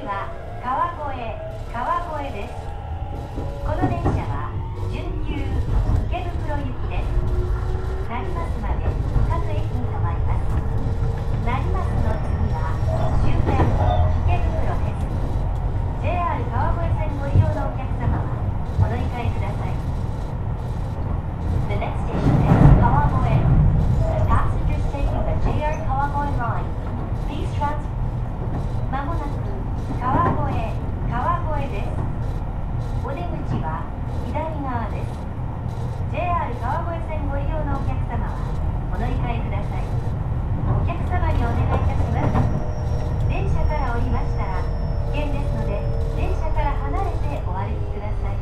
次は川越です。この電車は準急池袋行きです。成増まで各駅に停まります。成増の次は終点池袋です。 JR 川越線ご利用のお客様はお乗り換えください。 The next station is 川越. Passengers taking the JR 川越line, please transfer. まもなく川越です。お出口は左側です。 JR 川越線ご利用のお客様はお乗り換えください。お客様にお願いいたします。電車から降りましたら危険ですので、電車から離れてお歩きください。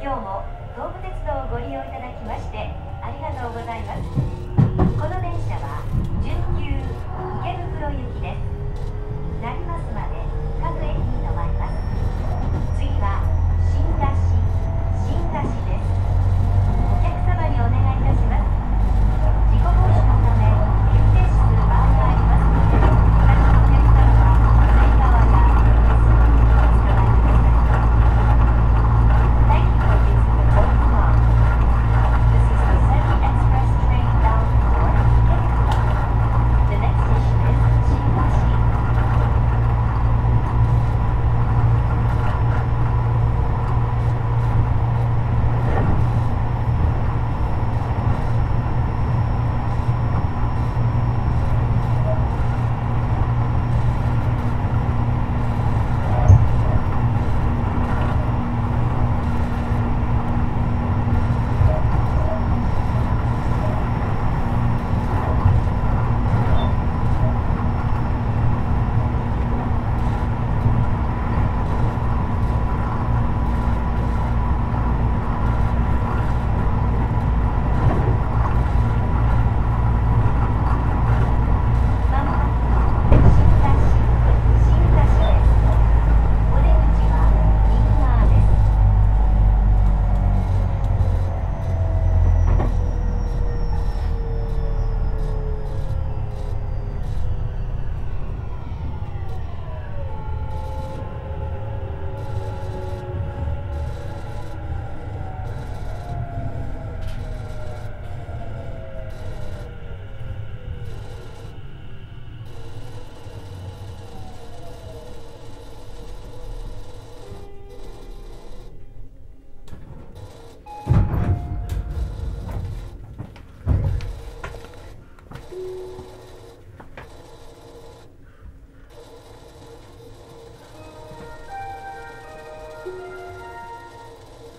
今日も東武鉄道をご利用いただきましてありがとうございます。この電車は準急池袋行きです。成増まで各駅に停まります。次は新河岸です。お客様にお願いいたします。事故防止のため急停止する場合がありますので、他のお客様は左側や手すりにおつかまりください。Thank you for using the Golden Line. This is the semi-express train bound for Ikebukuro. The next station is Shinkashi.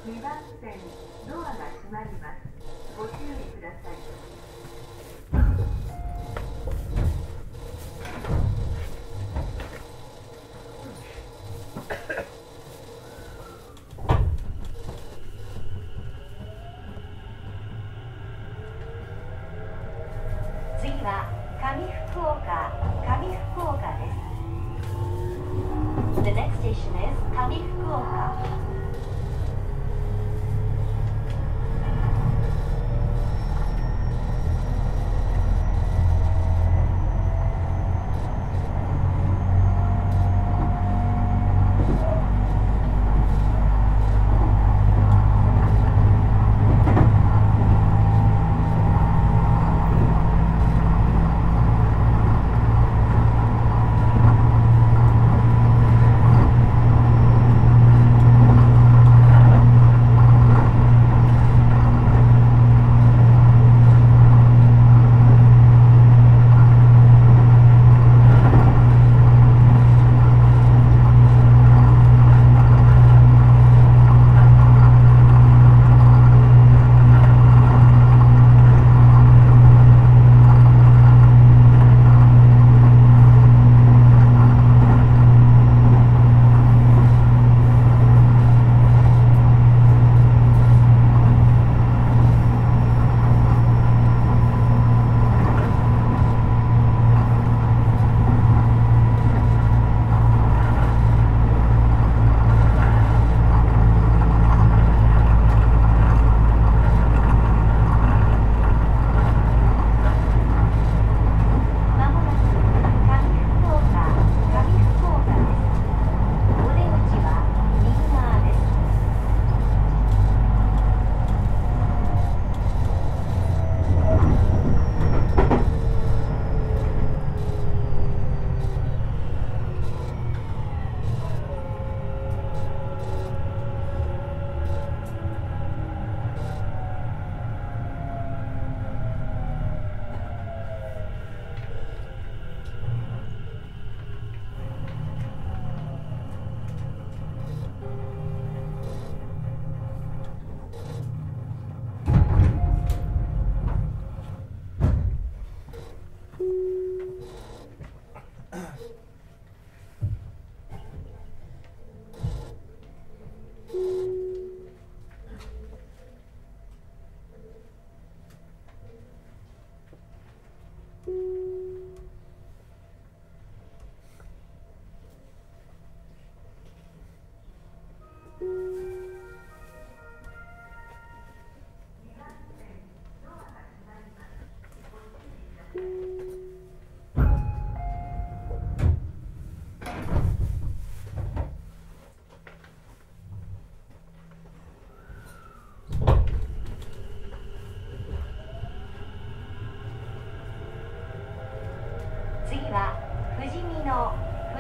2番線ドアが閉まります。ご注意ください。次は上福岡です。The next station is 上福岡。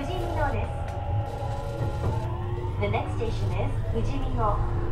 富士見野です。The next station is 富士見野。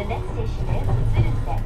The next station is 鶴瀬。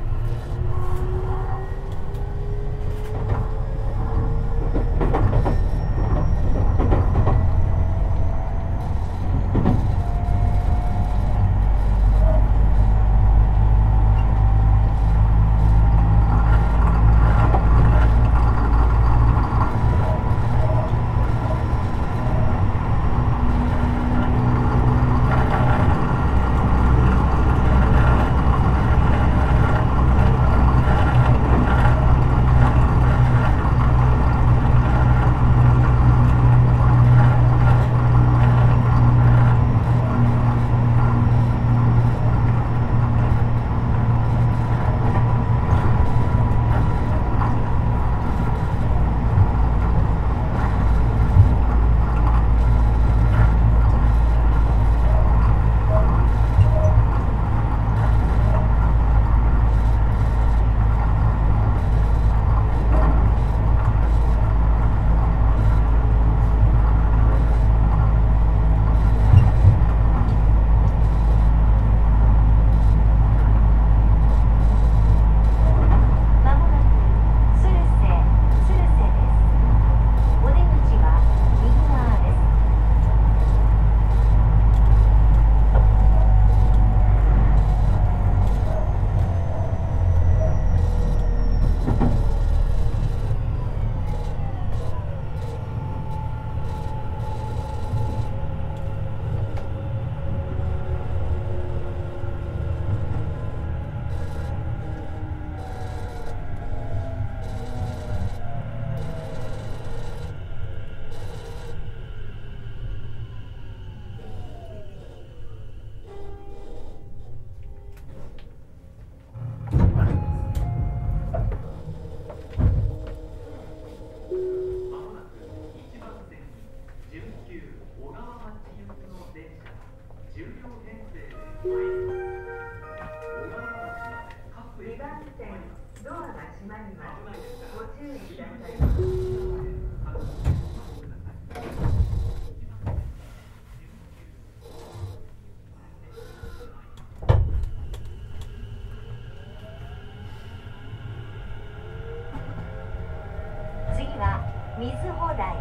水放題、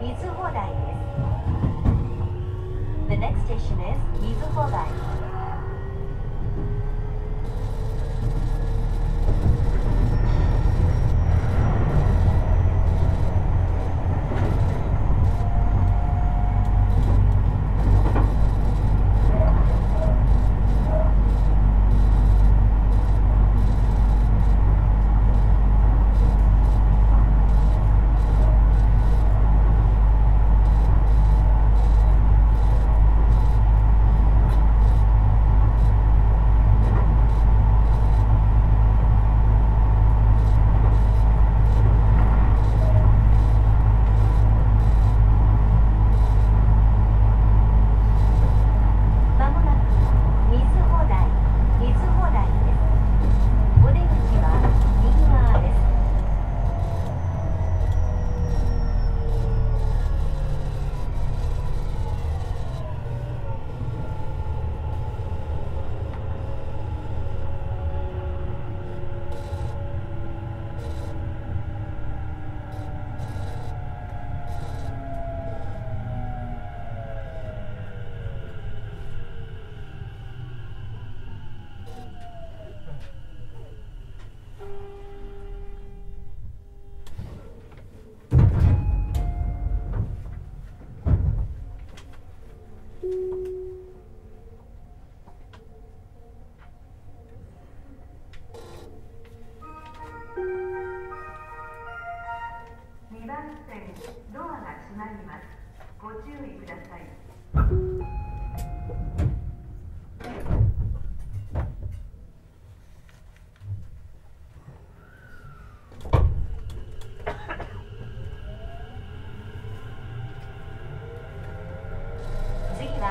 水放題です。The next station is 水放題。2番線、ドアが閉まります。ご注意ください。次は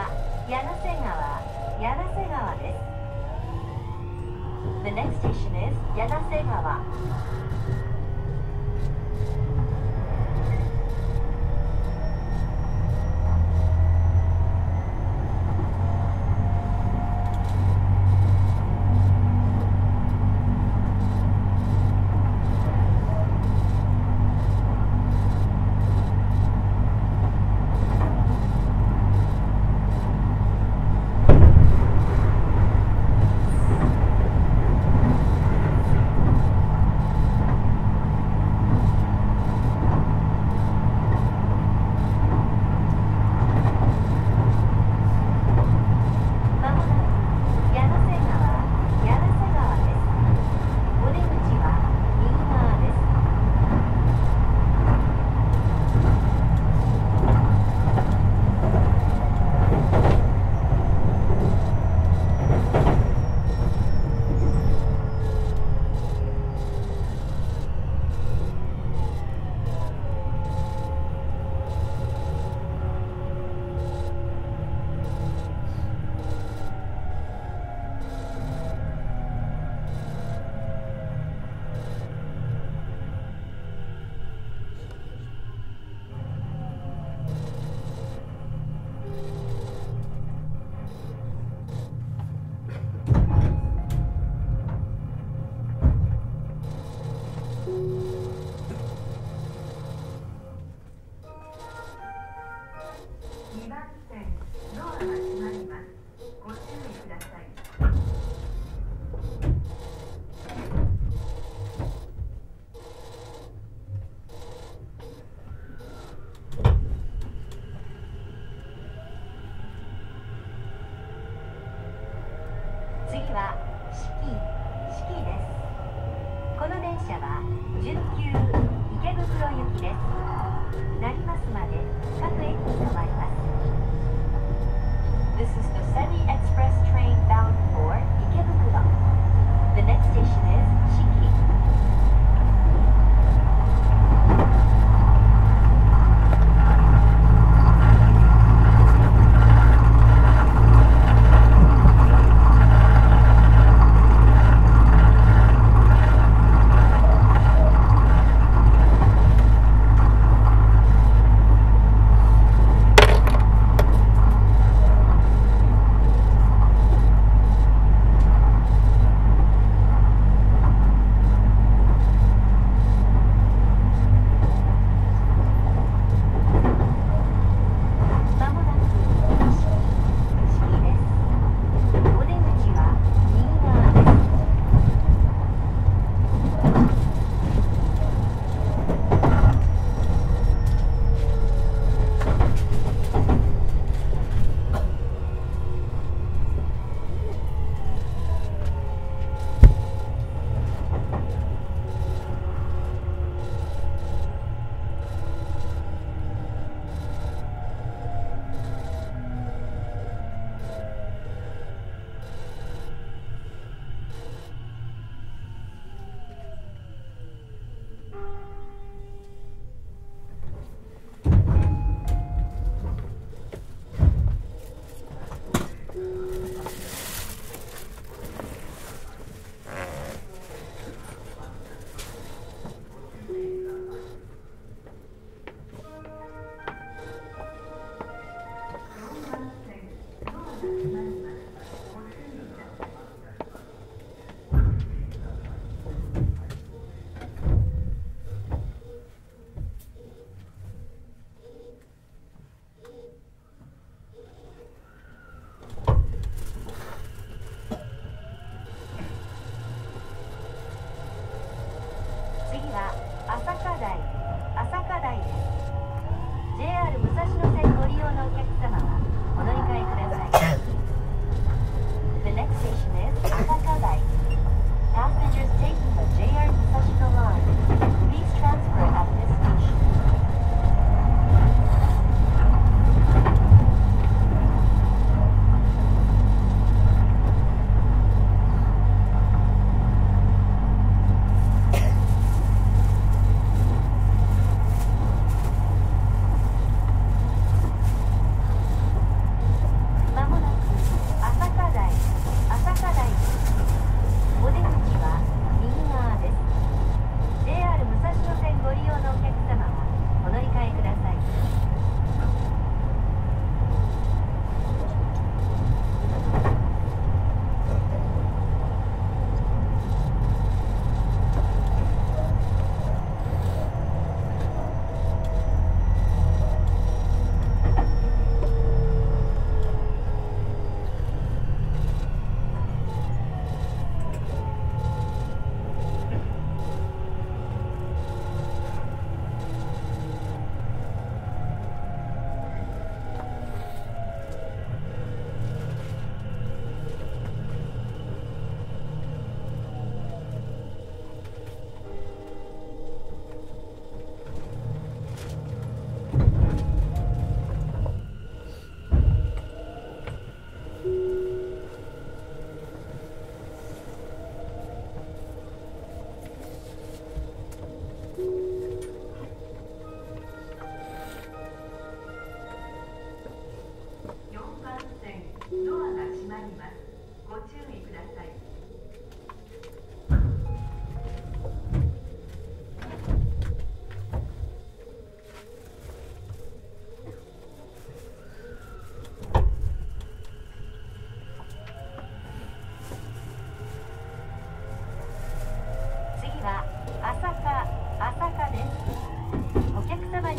柳瀬川、柳瀬川です。The next station is 柳瀬川。2番線、ドアが閉まります。ご注意ください。次は四季です。この電車は準急池袋行きです。成増まで各駅に止まります。This is the Semi Express train bound for Ikebukuro. The next station is Shiki. 次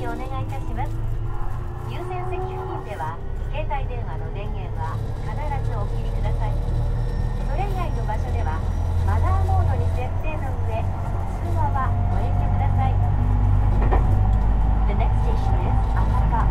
お願いいたします。優先席付近では携帯電話の電源は必ずお切りください。それ以外の場所ではマナーモードに設定の上、通話はご遠慮ください。The next station is Asaka.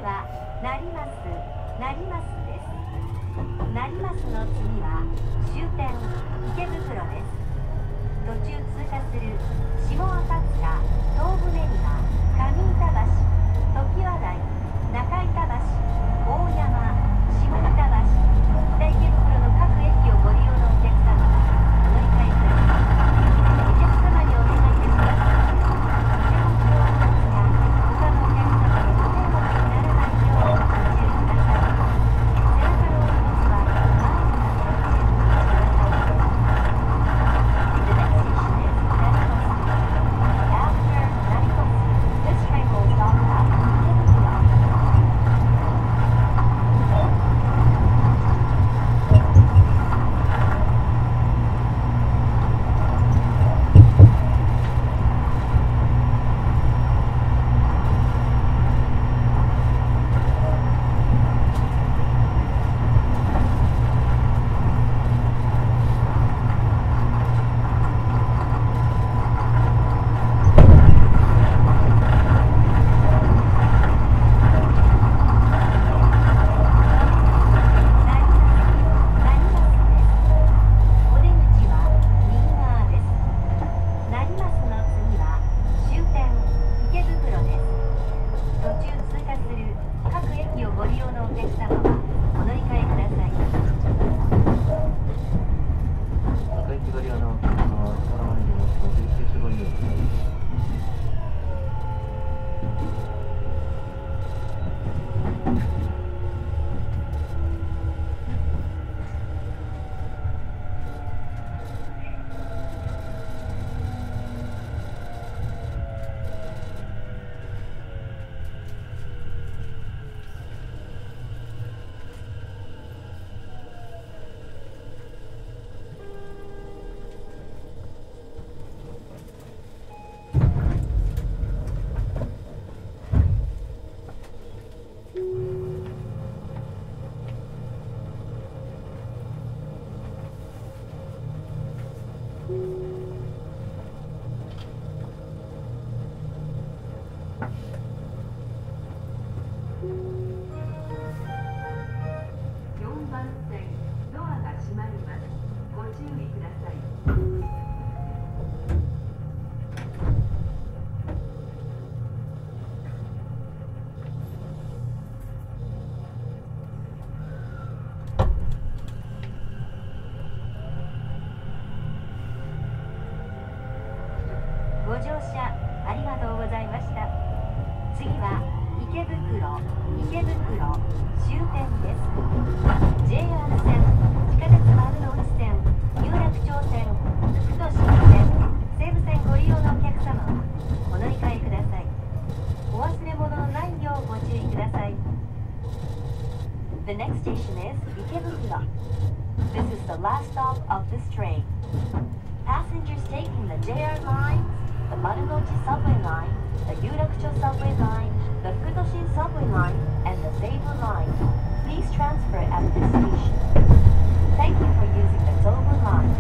は成増です。成増の次は終点池袋です。途中通過する下赤塚、東武練馬、上板橋、常盤台、中板橋、大山、下板橋、北池袋の各駅をご利用のお客様はお乗り換えください。お客様にお願いいたします。他のお客様のご迷惑にならないようご注意ください。背中のお荷物は前になってお注意ください。The next station is Nariposu. After Nariposu, this train will stop at Ikebukuro. ご乗車ありがとうございました。次は池袋終点です。 JR 線、地下鉄丸ノ内線、有楽町線、副都心線、西武線ご利用のお客様はお乗り換えください。お忘れ物のないようご注意ください。 The next station is Ikebukuro. This is the last stop of this train. Passengers taking the JR lines, the Marunouchi subway line, the Yurakucho subway line, the Fukutoshi subway line, and the Seibu line, please transfer at this station. Thank you for using the Seibu line.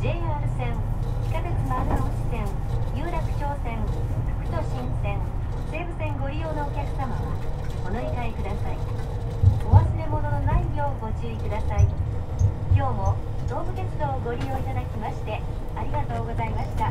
JR 線、地下鉄丸の内線、有楽町線、副都心線、西武線ご利用のお客様はお乗り換えください。お忘れ物のないようご注意ください。今日も東武鉄道をご利用いただきましてありがとうございました。